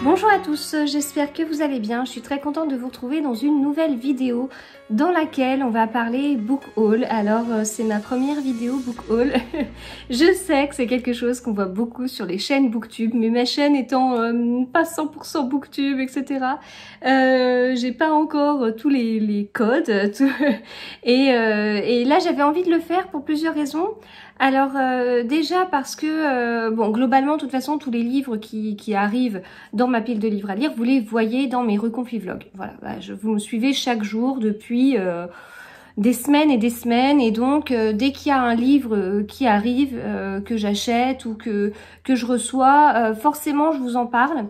Bonjour à tous, j'espère que vous allez bien. Je suis très contente de vous retrouver dans une nouvelle vidéo dans laquelle on va parler book haul. Alors c'est ma première vidéo book haul. Je sais que c'est quelque chose qu'on voit beaucoup sur les chaînes booktube, mais ma chaîne étant pas 100% booktube, etc. J'ai pas encore tous les codes. Et là j'avais envie de le faire pour plusieurs raisons. Alors déjà parce que, bon, globalement, de toute façon, tous les livres qui arrivent dans ma pile de livres à lire, vous les voyez dans mes reconfis vlogs. Voilà, vous me suivez chaque jour depuis des semaines, et donc dès qu'il y a un livre qui arrive, que j'achète ou que je reçois, forcément je vous en parle.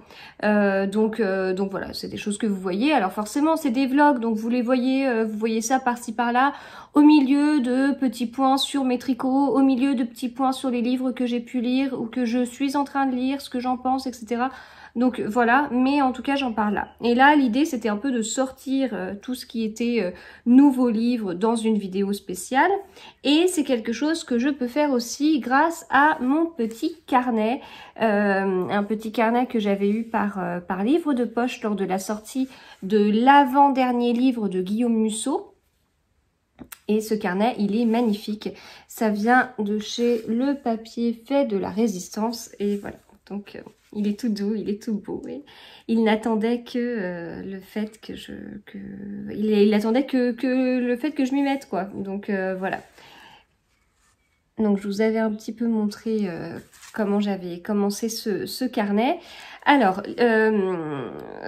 Donc voilà, c'est des choses que vous voyez. Alors forcément c'est des vlogs, donc vous les voyez, vous voyez ça par-ci par-là, au milieu de petits points sur mes tricots, au milieu de petits points sur les livres que j'ai pu lire ou que je suis en train de lire, ce que j'en pense, etc. Donc voilà, mais en tout cas j'en parle là. Et là l'idée c'était un peu de sortir tout ce qui était nouveaux livres dans une vidéo spéciale. Et c'est quelque chose que je peux faire aussi grâce à mon petit carnet. Un petit carnet que j'avais eu par livre de poche lors de la sortie de l'avant-dernier livre de Guillaume Musso. Et ce carnet, il est magnifique. Ça vient de chez Le Papier Fait de la Résistance. Et voilà, donc il est tout doux, il est tout beau. Et il n'attendait que le fait que il attendait que le fait que je m'y mette, quoi. Donc voilà. Donc je vous avais un petit peu montré comment j'avais commencé ce carnet. Alors,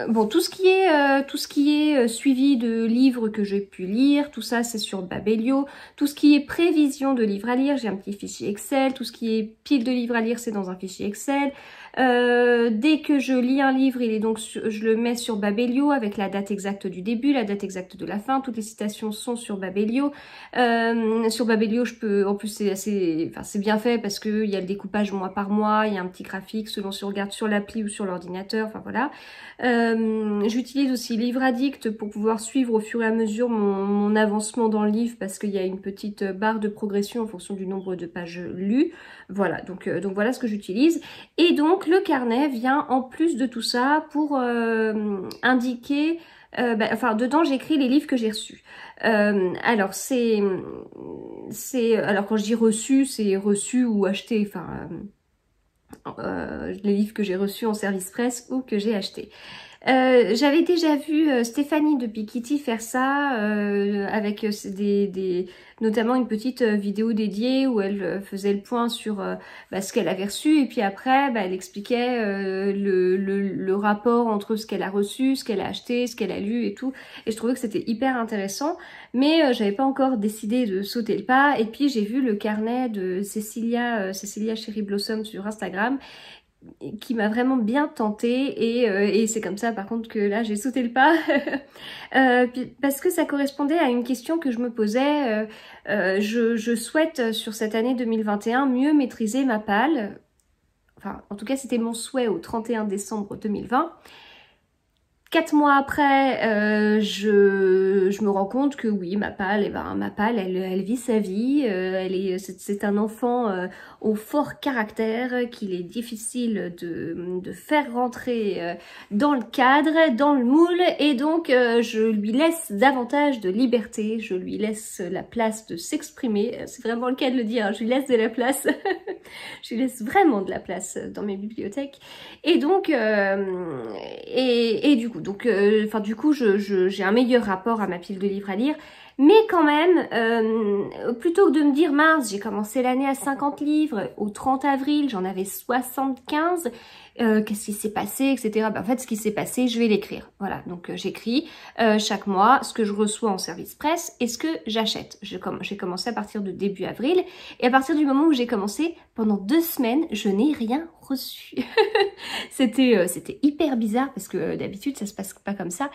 bon, tout ce qui est suivi de livres que j'ai pu lire, tout ça c'est sur Babelio. Tout ce qui est prévision de livres à lire, j'ai un petit fichier Excel. Tout ce qui est pile de livres à lire, c'est dans un fichier Excel. Dès que je lis un livre, je le mets sur Babelio avec la date exacte du début, la date exacte de la fin. Toutes les citations sont sur Babelio. Sur Babelio, je peux, en plus c'est bien fait parce que il y a le découpage mois par mois, il y a un petit graphique selon si on regarde sur l'appli ou sur l'ordinateur. Enfin voilà. J'utilise aussi Livre Addict pour pouvoir suivre au fur et à mesure mon avancement dans le livre parce qu'il y a une petite barre de progression en fonction du nombre de pages lues. Voilà, donc voilà ce que j'utilise. Et donc le carnet vient en plus de tout ça pour indiquer, enfin dedans j'écris les livres que j'ai reçus. Alors alors quand je dis reçu, c'est reçu ou acheté, enfin les livres que j'ai reçus en service presse ou que j'ai acheté. J'avais déjà vu Stéphanie de Pikitty faire ça avec notamment une petite vidéo dédiée où elle faisait le point sur ce qu'elle avait reçu et puis après elle expliquait le rapport entre ce qu'elle a reçu, ce qu'elle a acheté, ce qu'elle a lu et tout, et je trouvais que c'était hyper intéressant, mais j'avais pas encore décidé de sauter le pas. Et puis j'ai vu le carnet de Cécilia Cherry Blossom sur Instagram qui m'a vraiment bien tentée, et c'est comme ça par contre que là j'ai sauté le pas parce que ça correspondait à une question que je me posais. Je souhaite sur cette année 2021 mieux maîtriser ma palle, enfin en tout cas c'était mon souhait au 31 décembre 2020. 4 mois après, je me rends compte que oui, ma palle, elle vit sa vie. C'est un enfant au fort caractère qu'il est difficile de faire rentrer dans le cadre, dans le moule, et donc je lui laisse davantage de liberté, je lui laisse la place de s'exprimer. C'est vraiment le cas de le dire, hein, je lui laisse de la place, je lui laisse vraiment de la place dans mes bibliothèques. Et donc, du coup, j'ai un meilleur rapport à ma pile de livres à lire. Mais quand même, plutôt que de me dire, mince, j'ai commencé l'année à 50 livres, au 30 avril, j'en avais 75, qu'est-ce qui s'est passé, etc. En fait, ce qui s'est passé, je vais l'écrire. Voilà, donc j'écris chaque mois ce que je reçois en service presse et ce que j'achète. J'ai commencé à partir de début avril, et à partir du moment où j'ai commencé, pendant 2 semaines, je n'ai rien reçu. C'était hyper bizarre parce que d'habitude, ça se passe pas comme ça.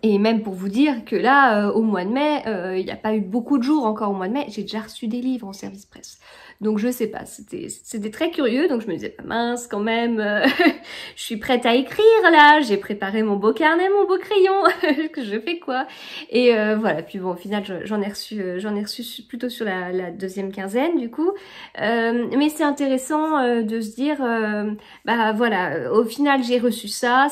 Et même pour vous dire que là, au mois de mai, il n'y a pas eu beaucoup de jours encore au mois de mai, j'ai déjà reçu des livres en service presse. Donc je sais pas, c'était très curieux, donc je me disais, mince quand même, je suis prête à écrire là, j'ai préparé mon beau carnet, mon beau crayon, que je fais quoi? Et voilà, puis bon, au final, j'en ai reçu plutôt sur la deuxième quinzaine du coup. Mais c'est intéressant de se dire, bah voilà, au final j'ai reçu ça,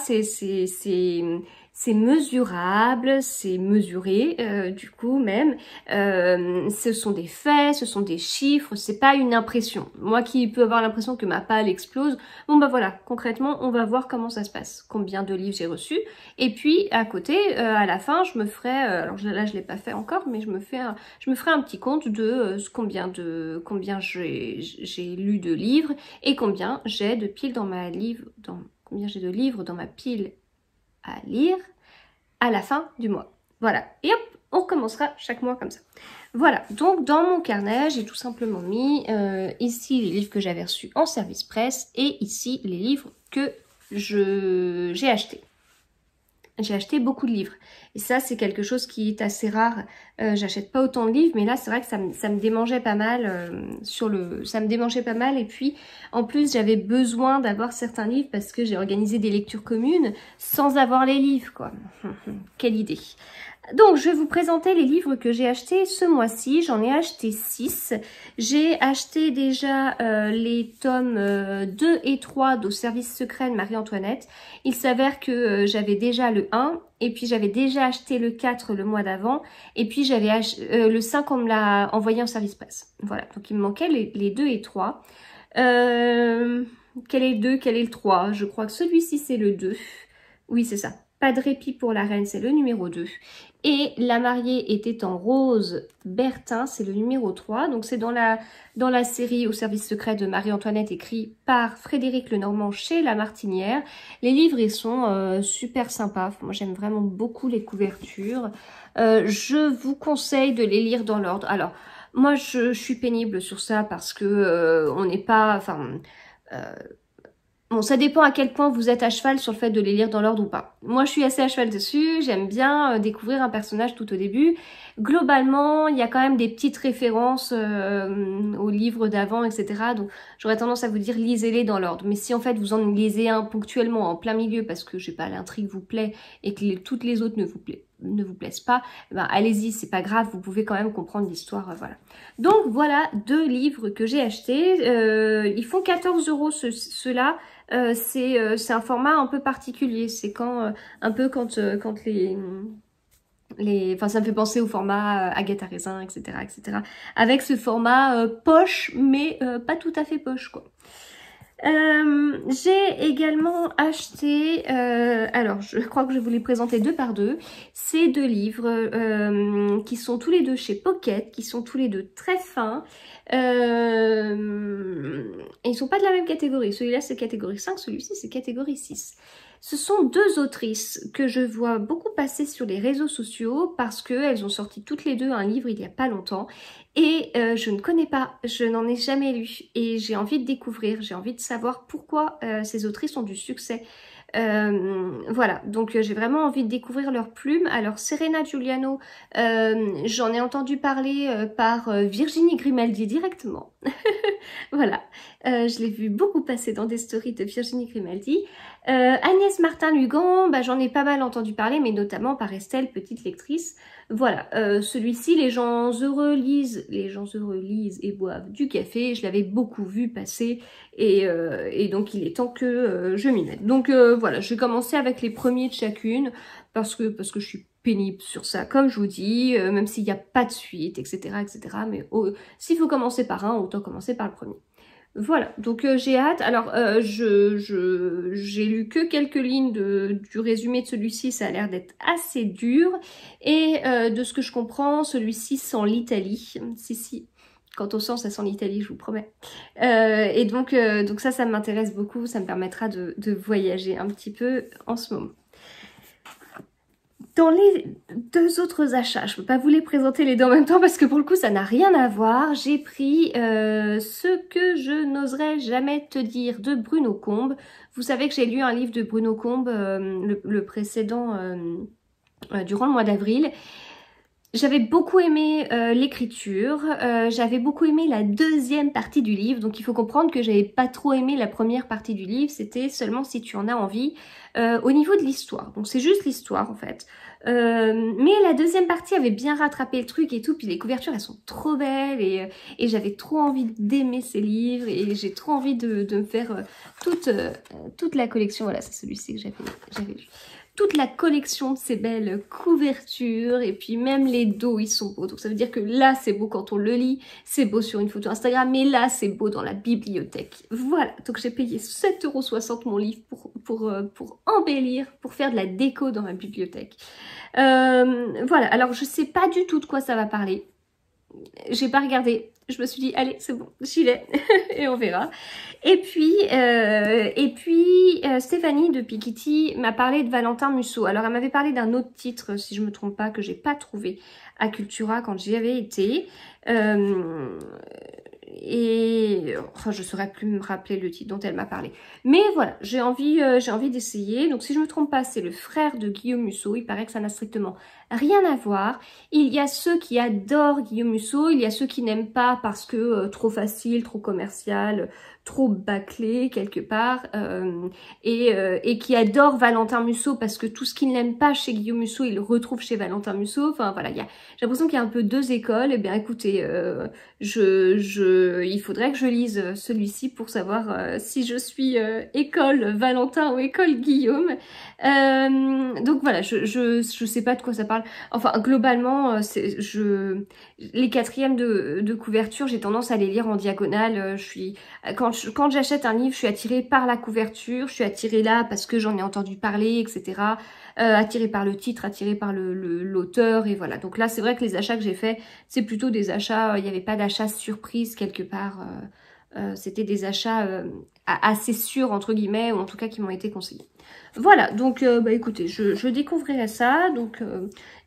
c'est mesurable, c'est mesuré, du coup même. Ce sont des faits, ce sont des chiffres, c'est pas une impression. Moi qui peux avoir l'impression que ma palle explose, bon bah voilà, concrètement, on va voir comment ça se passe, combien de livres j'ai reçus. Et puis à côté, à la fin, je me ferai, alors là je l'ai pas fait encore, mais je me ferai un petit compte de combien j'ai lu de livres et combien j'ai de piles dans ma combien j'ai de livres dans ma pile à lire à la fin du mois. Voilà. Et hop, on recommencera chaque mois comme ça. Voilà. Donc, dans mon carnet, j'ai tout simplement mis ici les livres que j'avais reçus en service presse et ici les livres que j'ai achetés. J'ai acheté beaucoup de livres. Et ça, c'est quelque chose qui est assez rare. J'achète pas autant de livres, mais là, c'est vrai que ça me démangeait pas mal ça me démangeait pas mal. Et puis, en plus, j'avais besoin d'avoir certains livres parce que j'ai organisé des lectures communes sans avoir les livres, quoi. Quelle idée. Donc, je vais vous présenter les livres que j'ai achetés ce mois-ci. J'en ai acheté 6. J'ai acheté déjà les tomes 2 et 3 d'Au service secret de Marie-Antoinette. Il s'avère que j'avais déjà le 1 et puis j'avais déjà acheté le 4 le mois d'avant. Et puis j'avais le 5, on me l'a envoyé en service presse. Voilà, donc il me manquait les 2 et 3. Quel est le 2, quel est le 3? Je crois que celui-ci c'est le 2. Oui, c'est ça. Pas de répit pour la reine, c'est le numéro 2. Et La mariée était en rose, Bertin, c'est le numéro 3. Donc c'est dans la série Au service secret de Marie-Antoinette, écrit par Frédéric Lenormand chez La Martinière. Les livres, ils sont super sympas. Moi, j'aime vraiment beaucoup les couvertures. Je vous conseille de les lire dans l'ordre. Alors, moi, je suis pénible sur ça parce que on n'est pas... Enfin... Bon, ça dépend à quel point vous êtes à cheval sur le fait de les lire dans l'ordre ou pas. Moi, je suis assez à cheval dessus. J'aime bien découvrir un personnage tout au début. Globalement, il y a quand même des petites références aux livres d'avant, etc. Donc, j'aurais tendance à vous dire, lisez-les dans l'ordre. Mais si en fait, vous en lisez un ponctuellement en plein milieu parce que, je sais pas, l'intrigue vous plaît et que toutes les autres ne vous plaisent pas, ben, allez-y, c'est pas grave, vous pouvez quand même comprendre l'histoire, voilà. Donc, voilà 2 livres que j'ai achetés. Ils font 14 € ceux-là. C'est un format un peu particulier, c'est un peu quand enfin ça me fait penser au format Agathe à raisin, etc., etc. Avec ce format poche, mais pas tout à fait poche, quoi. J'ai également acheté, alors je crois que je vais vous les présenter 2 par 2, ces 2 livres qui sont tous les 2 chez Pocket, qui sont tous les 2 très fins. Et ils sont pas de la même catégorie, celui-là c'est catégorie 5, celui-ci c'est catégorie 6. Ce sont 2 autrices que je vois beaucoup passer sur les réseaux sociaux parce qu'elles ont sorti toutes les 2 un livre il y a pas longtemps et je ne connais pas, je n'en ai jamais lu et j'ai envie de découvrir, j'ai envie de savoir pourquoi ces autrices ont du succès. Voilà, donc j'ai vraiment envie de découvrir leurs plumes. Alors Serena Giuliano, j'en ai entendu parler par Virginie Grimaldi directement. Voilà, je l'ai vu beaucoup passer dans des stories de Virginie Grimaldi. Agnès Martin-Lugan, bah, j'en ai pas mal entendu parler, mais notamment par Estelle, petite lectrice. Voilà, celui-ci, les gens heureux lisent et boivent du café. Je l'avais beaucoup vu passer et donc il est temps que je m'y mette. Donc voilà, je vais commencer avec les premiers de chacune parce que je suis pénible sur ça, comme je vous dis, même s'il n'y a pas de suite, etc., etc. Mais s'il faut commencer par un, autant commencer par le premier. Voilà, donc j'ai hâte. Alors, j'ai lu que quelques lignes du résumé de celui-ci, ça a l'air d'être assez dur. Et de ce que je comprends, celui-ci sent l'Italie. Si, quand on sent, ça sent l'Italie, je vous promets. Et donc ça m'intéresse beaucoup, ça me permettra de voyager un petit peu en ce moment. Dans les 2 autres achats, je ne peux pas vous les présenter les 2 en même temps parce que pour le coup ça n'a rien à voir. J'ai pris Ce que je n'oserais jamais te dire de Bruno Combe. Vous savez que j'ai lu un livre de Bruno Combe, le précédent durant le mois d'avril. J'avais beaucoup aimé l'écriture, j'avais beaucoup aimé la deuxième partie du livre, donc il faut comprendre que j'avais pas trop aimé la première partie du livre, c'était seulement si tu en as envie, au niveau de l'histoire, donc c'est juste l'histoire en fait. Mais la deuxième partie avait bien rattrapé le truc et tout, puis les couvertures elles sont trop belles et j'avais trop envie d'aimer ces livres et j'ai trop envie de me faire toute la collection, voilà c'est celui-ci que j'avais lu. Toute la collection de ces belles couvertures et puis même les dos ils sont beaux, donc ça veut dire que là c'est beau quand on le lit, c'est beau sur une photo Instagram, mais là c'est beau dans la bibliothèque. Voilà, donc j'ai payé 7,60 € mon livre pour embellir, pour faire de la déco dans ma bibliothèque. Voilà, alors je sais pas du tout de quoi ça va parler, j'ai pas regardé, je me suis dit allez c'est bon, j'y vais et on verra. Et puis Stéphanie de Piketty m'a parlé de Valentin Musso. Alors elle m'avait parlé d'un autre titre, si je me trompe pas, que j'ai pas trouvé à Cultura quand j'y avais été. Et enfin, je saurais plus me rappeler le titre dont elle m'a parlé. Mais voilà, j'ai envie d'essayer. Donc si je me trompe pas, c'est le frère de Guillaume Musso. Il paraît que ça n'a strictement rien à voir. Il y a ceux qui adorent Guillaume Musso, il y a ceux qui n'aiment pas parce que trop facile, trop commercial, trop bâclé quelque part, et qui adorent Valentin Musso parce que tout ce qu'il n'aime pas chez Guillaume Musso, il le retrouve chez Valentin Musso. Enfin voilà, j'ai l'impression qu'il y a un peu deux écoles. Eh bien écoutez, il faudrait que je lise celui-ci pour savoir si je suis école Valentin ou école Guillaume. Donc voilà, je sais pas de quoi ça parle. Enfin globalement, les quatrièmes de couverture, j'ai tendance à les lire en diagonale. Quand j'achète un livre, je suis attirée par la couverture, je suis attirée là parce que j'en ai entendu parler, etc. Attirée par le titre, attirée par l'auteur, et voilà. Donc là, c'est vrai que les achats que j'ai faits, c'est plutôt des achats, il n'y avait pas d'achat surprise quelque part. C'était des achats assez sûrs, entre guillemets, ou en tout cas qui m'ont été conseillés. Voilà, donc bah écoutez, je découvrirai ça. Donc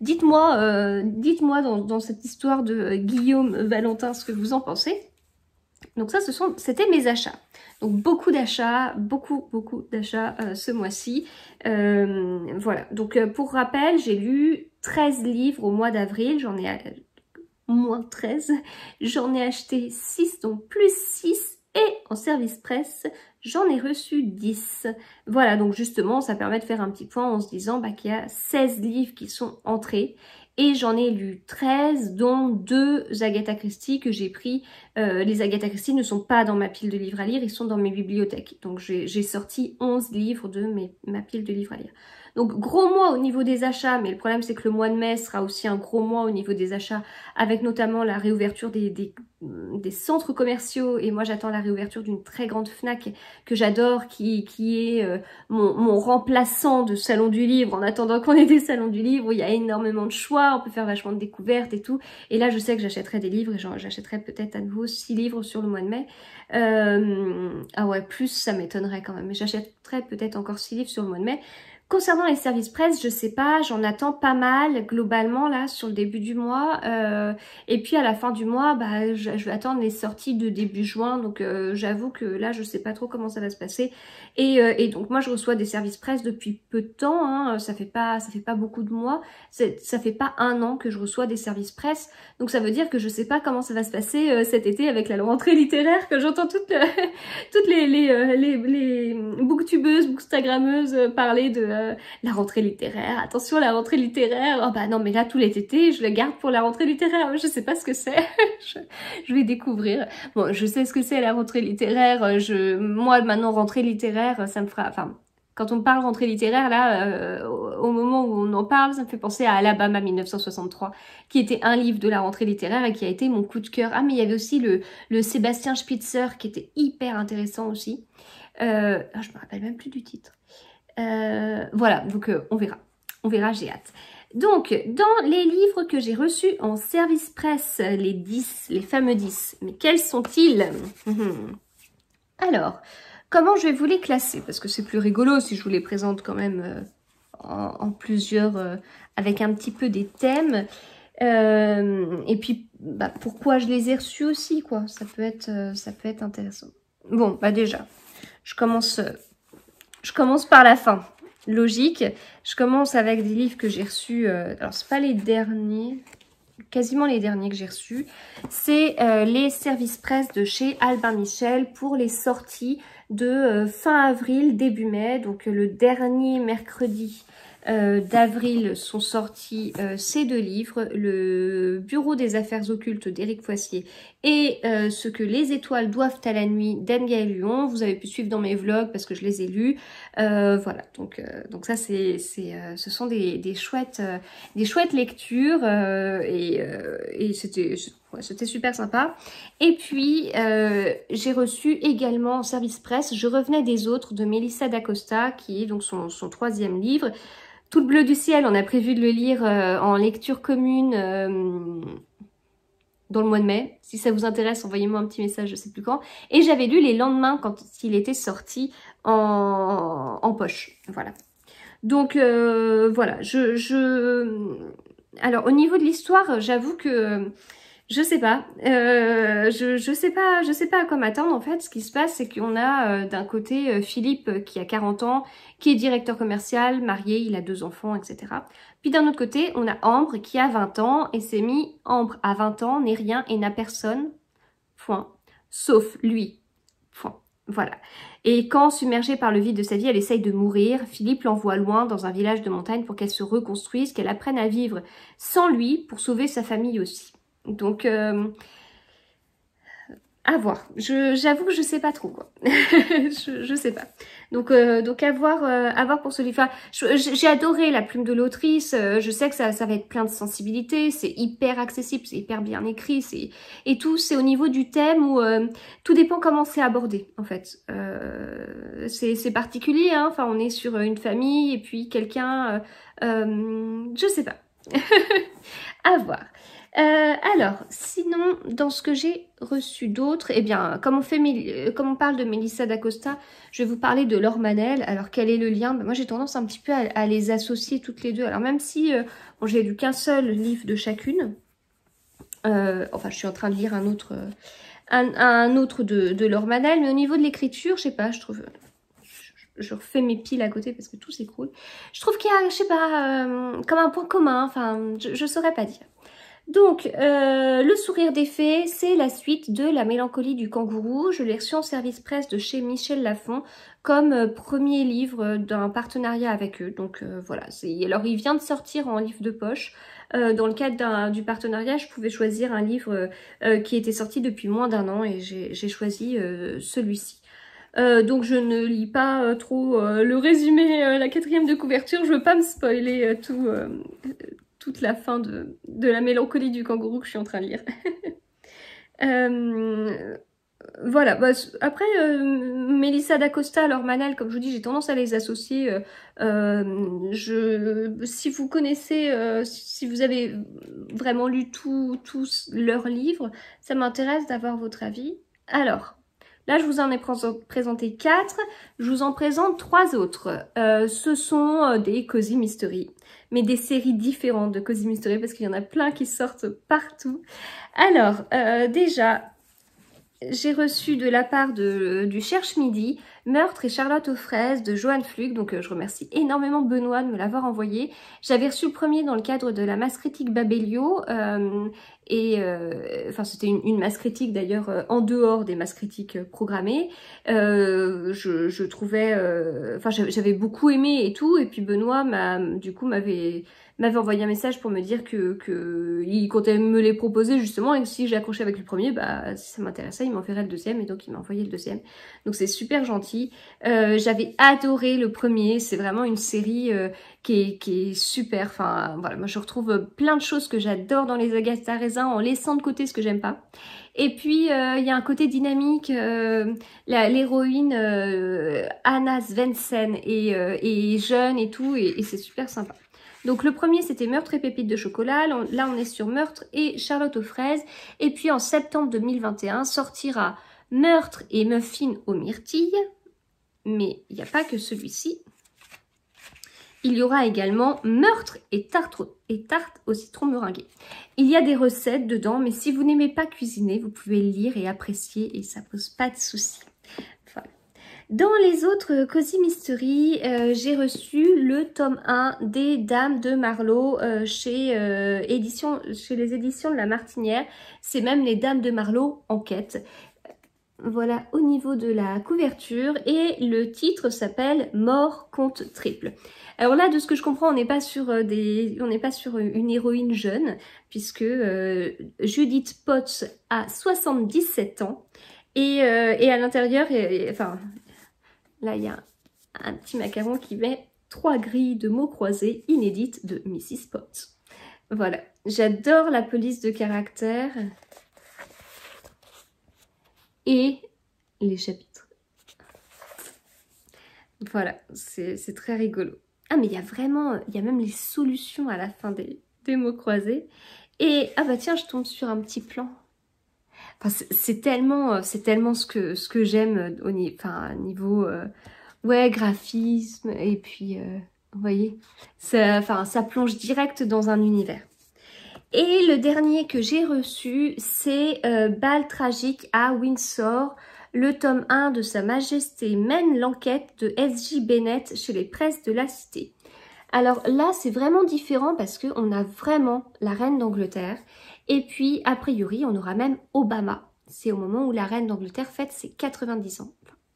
dites-moi dans cette histoire de Guillaume Valentin ce que vous en pensez. Donc ça, c'était mes achats. Donc beaucoup d'achats, beaucoup d'achats ce mois-ci. Voilà, donc pour rappel, j'ai lu 13 livres au mois d'avril, j'en ai moins 13. J'en ai acheté 6, donc plus 6. Et en service presse, j'en ai reçu 10. Voilà, donc justement, ça permet de faire un petit point en se disant bah, qu'il y a 16 livres qui sont entrés. Et j'en ai lu 13, dont 2 Agatha Christie que j'ai pris. Les Agatha Christie ne sont pas dans ma pile de livres à lire, ils sont dans mes bibliothèques. Donc j'ai sorti 11 livres de ma pile de livres à lire. Donc gros mois au niveau des achats, mais le problème c'est que le mois de mai sera aussi un gros mois au niveau des achats, avec notamment la réouverture des centres commerciaux, et moi j'attends la réouverture d'une très grande Fnac que j'adore, qui est mon remplaçant de salon du livre, en attendant qu'on ait des salons du livre où il y a énormément de choix, on peut faire vachement de découvertes et tout, et là je sais que j'achèterai des livres, et j'achèterai peut-être à nouveau 6 livres sur le mois de mai. Ah ouais, plus ça m'étonnerait quand même, mais j'achèterai peut-être encore 6 livres sur le mois de mai. Concernant les services presse, je sais pas, j'en attends pas mal globalement là sur le début du mois, et puis à la fin du mois, bah, je vais attendre les sorties de début juin, donc j'avoue que là je sais pas trop comment ça va se passer, et donc moi je reçois des services presse depuis peu de temps, hein, ça fait pas beaucoup de mois, ça fait pas 1 an que je reçois des services presse, donc ça veut dire que je sais pas comment ça va se passer cet été avec la rentrée littéraire, que j'entends toutes les booktubeuses, bookstagrammeuses parler de la rentrée littéraire, attention la rentrée littéraire, oh bah non mais là tout l'été je le garde pour la rentrée littéraire, je sais pas ce que c'est, je vais découvrir. Bon, je sais ce que c'est la rentrée littéraire, moi maintenant rentrée littéraire, ça me fera, enfin quand on parle rentrée littéraire là, au moment où on en parle, ça me fait penser à Alabama 1963, qui était un livre de la rentrée littéraire et qui a été mon coup de cœur. Ah mais il y avait aussi le Sébastien Spitzer qui était hyper intéressant aussi. Je me rappelle même plus du titre. Voilà, donc on verra, j'ai hâte. Donc, dans les livres que j'ai reçus en service presse, les 10, les fameux 10, mais quels sont-ils? Alors, comment je vais vous les classer? Parce que c'est plus rigolo si je vous les présente quand même en plusieurs, avec un petit peu des thèmes. Et puis, bah, pourquoi je les ai reçus aussi, quoi. Ça peut être intéressant. Bon, bah déjà, je commence par la fin. logique. Je commence avec des livres que j'ai reçus, alors c'est pas les derniers, quasiment les derniers que j'ai reçus, c'est les services presse de chez Albin Michel pour les sorties de fin avril, début mai, donc le dernier mercredi d'avril sont sortis ces 2 livres, le Bureau des affaires occultes d'Éric Foissier et Ce que les étoiles doivent à la nuit d'Anne-Gaëlle Huon. Vous avez pu suivre dans mes vlogs parce que je les ai lus. Voilà, donc ça ce sont des chouettes lectures et c'était super sympa. Et puis j'ai reçu également en service presse, Je revenais des autres de Mélissa d'Acosta, qui est donc son 3e livre. Tout le bleu du ciel, on a prévu de le lire en lecture commune dans le mois de mai. Si ça vous intéresse, envoyez-moi un petit message, je sais plus quand. Et j'avais lu les lendemains quand il était sorti en poche. Voilà. Donc voilà, alors au niveau de l'histoire, j'avoue que je sais pas, je sais pas à quoi m'attendre en fait. Ce qui se passe, c'est qu'on a d'un côté Philippe qui a 40 ans, qui est directeur commercial, marié, il a 2 enfants, etc. Puis d'un autre côté, on a Ambre qui a 20 ans et s'est mis, Ambre à 20 ans, n'est rien et n'a personne, point, sauf lui, point. Voilà. Et quand, submergée par le vide de sa vie, elle essaye de mourir, Philippe l'envoie loin dans un village de montagne pour qu'elle se reconstruise, qu'elle apprenne à vivre sans lui pour sauver sa famille aussi. Donc, à voir. J'avoue que je sais pas trop, quoi. je sais pas. Donc à voir pour ce livre. Enfin, j'ai adoré la plume de l'autrice. Je sais que ça va être plein de sensibilité. C'est hyper accessible, c'est hyper bien écrit. Et tout, c'est au niveau du thème où tout dépend comment c'est abordé, en fait. C'est particulier, hein. Enfin, on est sur une famille et puis quelqu'un... je sais pas. À voir. Alors, sinon, dans ce que j'ai reçu d'autres, eh bien, comme on parle de Mélissa d'Acosta, je vais vous parler de Laure Manel. Alors, quel est le lien? Ben, moi, j'ai tendance un petit peu à les associer toutes les deux. Alors, même si bon, j'ai lu qu'un seul livre de chacune, enfin, je suis en train de lire un autre de Laure Manel, mais au niveau de l'écriture, je sais pas, je trouve... Je refais mes piles à côté parce que tout s'écroule. Je trouve qu'il y a, je sais pas, comme un point commun, enfin, je saurais pas dire. Donc, Le sourire des fées, c'est la suite de La mélancolie du kangourou. Je l'ai reçu en service presse de chez Michel Lafon comme premier livre d'un partenariat avec eux. Donc voilà, alors il vient de sortir en livre de poche. Dans le cadre du partenariat, je pouvais choisir un livre qui était sorti depuis moins d'1 an et j'ai choisi celui-ci. Donc je ne lis pas trop le résumé, la 4e de couverture, je veux pas me spoiler toute la fin de La mélancolie du kangourou que je suis en train de lire. Voilà, bah, après Mélissa d'Acosta, Laure Manel, comme je vous dis, j'ai tendance à les associer. Si vous connaissez, si vous avez vraiment lu tous leurs livres, ça m'intéresse d'avoir votre avis. Alors, là, je vous en ai présenté 4, je vous en présente 3 autres. Ce sont des Cozy Mystery, mais des séries différentes de Cozy Mystery parce qu'il y en a plein qui sortent partout. Alors, déjà, j'ai reçu de la part du Cherche Midi, Meurtre et Charlotte aux fraises de Joanne Flug, donc je remercie énormément Benoît de me l'avoir envoyé. J'avais reçu le premier dans le cadre de la masse critique Babelio, enfin c'était une masse critique d'ailleurs en dehors des masses critiques programmées. Je trouvais, enfin j'avais beaucoup aimé et tout, et puis Benoît du coup m'avait envoyé un message pour me dire que il comptait me les proposer justement, et que si j'accrochais avec le premier, bah si ça m'intéressait, il m'enverrait le deuxième, et donc il m'a envoyé le deuxième. Donc c'est super gentil. J'avais adoré le premier, c'est vraiment une série qui est super. Enfin voilà, moi je retrouve plein de choses que j'adore dans les Agatha Raisin en laissant de côté ce que j'aime pas. Et puis il y a un côté dynamique, l'héroïne Anna Svensson est jeune et tout, et c'est super sympa. Donc le premier c'était Meurtre et pépites de chocolat, là on est sur Meurtre et Charlotte aux fraises, et puis en septembre 2021 sortira Meurtre et muffins aux myrtilles, mais il n'y a pas que celui-ci. Il y aura également Meurtre et tarte au citron meringué. Il y a des recettes dedans, mais si vous n'aimez pas cuisiner, vous pouvez le lire et apprécier et ça pose pas de soucis. Voilà. Dans les autres Cozy Mystery, j'ai reçu le tome 1 des Dames de Marlowe chez les éditions de La Martinière. C'est même les Dames de Marlowe Enquête. Voilà au niveau de la couverture et le titre s'appelle Mort compte triple. Alors là, de ce que je comprends, on n'est pas sur une héroïne jeune, puisque Judith Potts a 77 ans et à l'intérieur, enfin là il y a un petit macaron qui met 3 grilles de mots croisés inédites de Mrs. Potts. Voilà, j'adore la police de caractère. Et les chapitres. Voilà, c'est très rigolo. Ah mais il y a même les solutions à la fin des mots croisés. Et ah bah tiens, je tombe sur un petit plan. Enfin, c'est tellement ce que j'aime au niveau ouais, graphisme et puis vous voyez, ça plonge direct dans un univers. Et le dernier que j'ai reçu, c'est Bal tragique à Windsor, le tome 1 de Sa Majesté mène l'enquête de S.J. Bennett chez les presses de la Cité. Alors là, c'est vraiment différent parce qu'on a vraiment la reine d'Angleterre et puis, a priori, on aura même Obama. C'est au moment où la reine d'Angleterre fête ses 90 ans.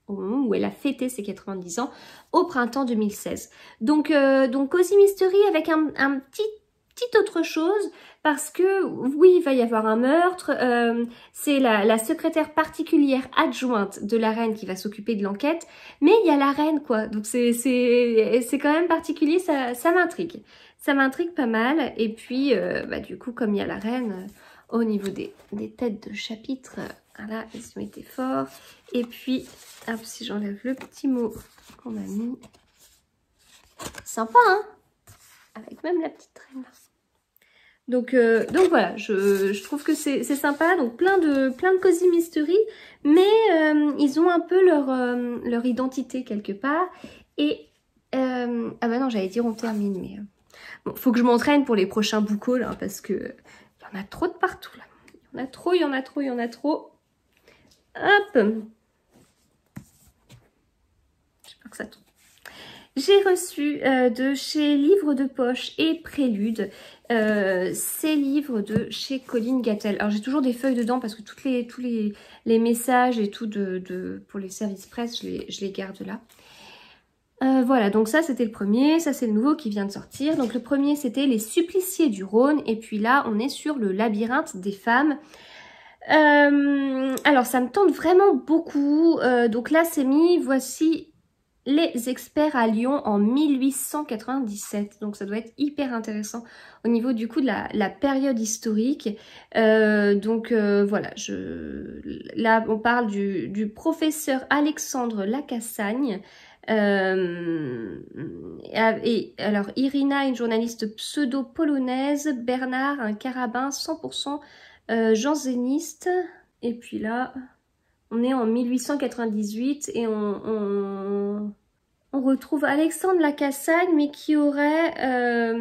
Au moment où elle a fêté ses 90 ans, au printemps 2016. Donc Cozy Mystery avec un petit autre chose, parce que oui, il va y avoir un meurtre, c'est la secrétaire particulière adjointe de la reine qui va s'occuper de l'enquête, mais il y a la reine quoi, donc c'est quand même particulier, ça m'intrigue. Ça m'intrigue pas mal, et puis bah, du coup comme il y a la reine, au niveau des têtes de chapitre, voilà, ils ont été forts, et puis, hop, si j'enlève le petit mot qu'on a mis, sympa hein, avec même la petite reine là. Donc voilà, je trouve que c'est sympa, donc plein de Cozy Mystery, mais ils ont un peu leur identité quelque part. Et ah bah non, j'allais dire on termine, mais bon, faut que je m'entraîne pour les prochains book hauls, hein, parce que il y en a trop de partout là. Il y en a trop. Hop, j'espère que ça tombe. J'ai reçu de chez Livres de Poche et Prélude ces livres de chez Colleen Gattel. Alors j'ai toujours des feuilles dedans parce que tous les messages et tout pour les services presse, je les garde là. Voilà, donc ça c'était le premier, ça c'est le nouveau qui vient de sortir. Donc le premier c'était Les Suppliciés du Rhône et puis là on est sur le labyrinthe des femmes. Alors ça me tente vraiment beaucoup, donc là c'est mis, voici les experts à Lyon en 1897, donc ça doit être hyper intéressant au niveau du coup de la période historique. Voilà, là on parle du professeur Alexandre Lacassagne, et alors Irina, une journaliste pseudo-polonaise, Bernard, un carabin 100% janséniste, et puis là on est en 1898 et on retrouve Alexandre Lacassagne, mais qui aurait ah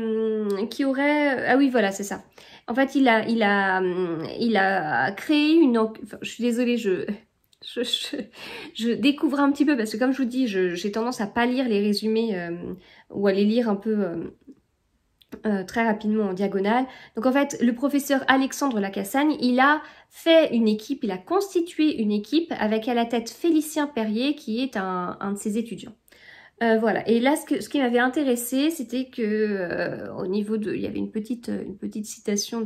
oui voilà c'est ça. En fait il a créé une, enfin, je suis désolée, je découvre un petit peu parce que comme je vous dis j'ai tendance à pas lire les résumés ou à les lire un peu très rapidement en diagonale. Donc en fait, le professeur Alexandre Lacassagne, il a fait une équipe, il a constitué une équipe avec à la tête Félicien Perrier qui est un de ses étudiants. Voilà, et là ce qui m'avait intéressé, c'était que au niveau il y avait une petite citation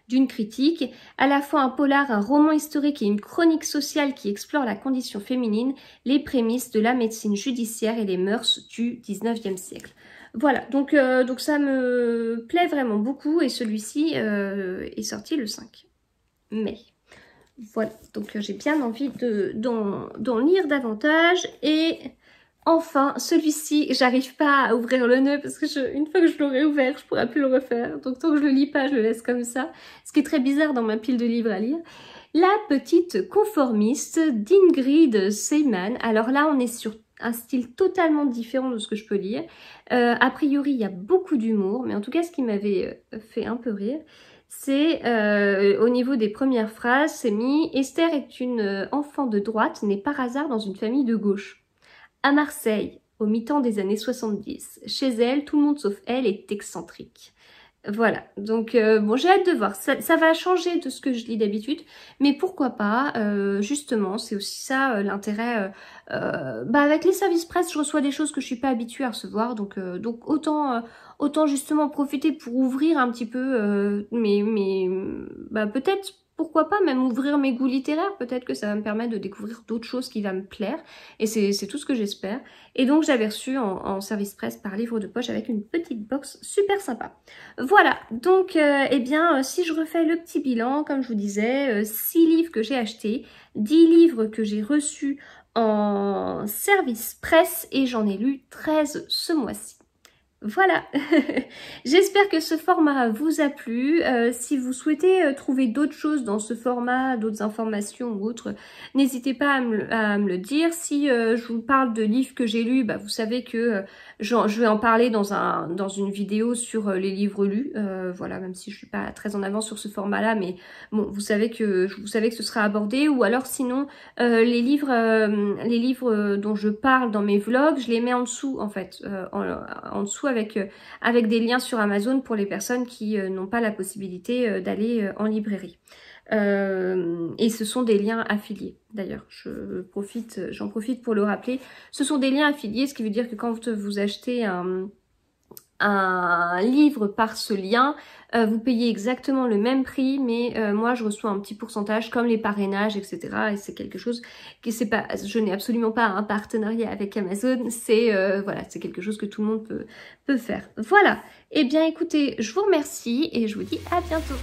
d'une critique, à la fois un polar, un roman historique et une chronique sociale qui explore la condition féminine, les prémices de la médecine judiciaire et les mœurs du 19e siècle. Voilà, donc ça me plaît vraiment beaucoup et celui-ci est sorti le 5 mai. Voilà, donc j'ai bien envie d'en lire davantage. Et enfin, celui-ci, j'arrive pas à ouvrir le nœud parce que une fois que je l'aurai ouvert, je pourrai plus le refaire. Donc tant que je le lis pas, je le laisse comme ça. Ce qui est très bizarre dans ma pile de livres à lire. La petite conformiste d'Ingrid Seyman. Alors là, on est sur un style totalement différent de ce que je peux lire. A priori, il y a beaucoup d'humour, mais en tout cas, ce qui m'avait fait un peu rire, c'est au niveau des premières phrases, c'est mis « Esther est une enfant de droite, née par hasard dans une famille de gauche ». à Marseille, au mi-temps des années 70. Chez elle, tout le monde sauf elle est excentrique. Voilà, donc bon, j'ai hâte de voir, ça va changer de ce que je lis d'habitude, mais pourquoi pas, justement, c'est aussi ça l'intérêt, avec les services presse, je reçois des choses que je suis pas habituée à recevoir, donc autant justement profiter pour ouvrir un petit peu peut-être, pourquoi pas même ouvrir mes goûts littéraires, peut-être que ça va me permettre de découvrir d'autres choses qui vont me plaire, et c'est tout ce que j'espère. Et donc j'avais reçu en service presse par livre de poche avec une petite box super sympa. Voilà, donc si je refais le petit bilan, comme je vous disais, 6 livres que j'ai achetés, 10 livres que j'ai reçus en service presse et j'en ai lu 13 ce mois-ci. Voilà, j'espère que ce format vous a plu. Si vous souhaitez trouver d'autres choses dans ce format, d'autres informations ou autres, n'hésitez pas à me le dire. Si je vous parle de livres que j'ai lus, vous savez que je vais en parler dans une vidéo sur les livres lus. Voilà, même si je suis pas très en avance sur ce format-là, mais bon, vous savez que ce sera abordé. Ou alors sinon, les livres dont je parle dans mes vlogs, je les mets en dessous en fait, en dessous avec des liens sur Amazon pour les personnes qui n'ont pas la possibilité d'aller en librairie. Et ce sont des liens affiliés d'ailleurs, j'en profite pour le rappeler. Ce sont des liens affiliés, ce qui veut dire que quand vous achetez un livre par ce lien, vous payez exactement le même prix, mais moi je reçois un petit pourcentage comme les parrainages, etc. Et c'est quelque chose qui je n'ai absolument pas un partenariat avec Amazon, c'est quelque chose que tout le monde peut faire. Voilà, et bien écoutez, je vous remercie et je vous dis à bientôt.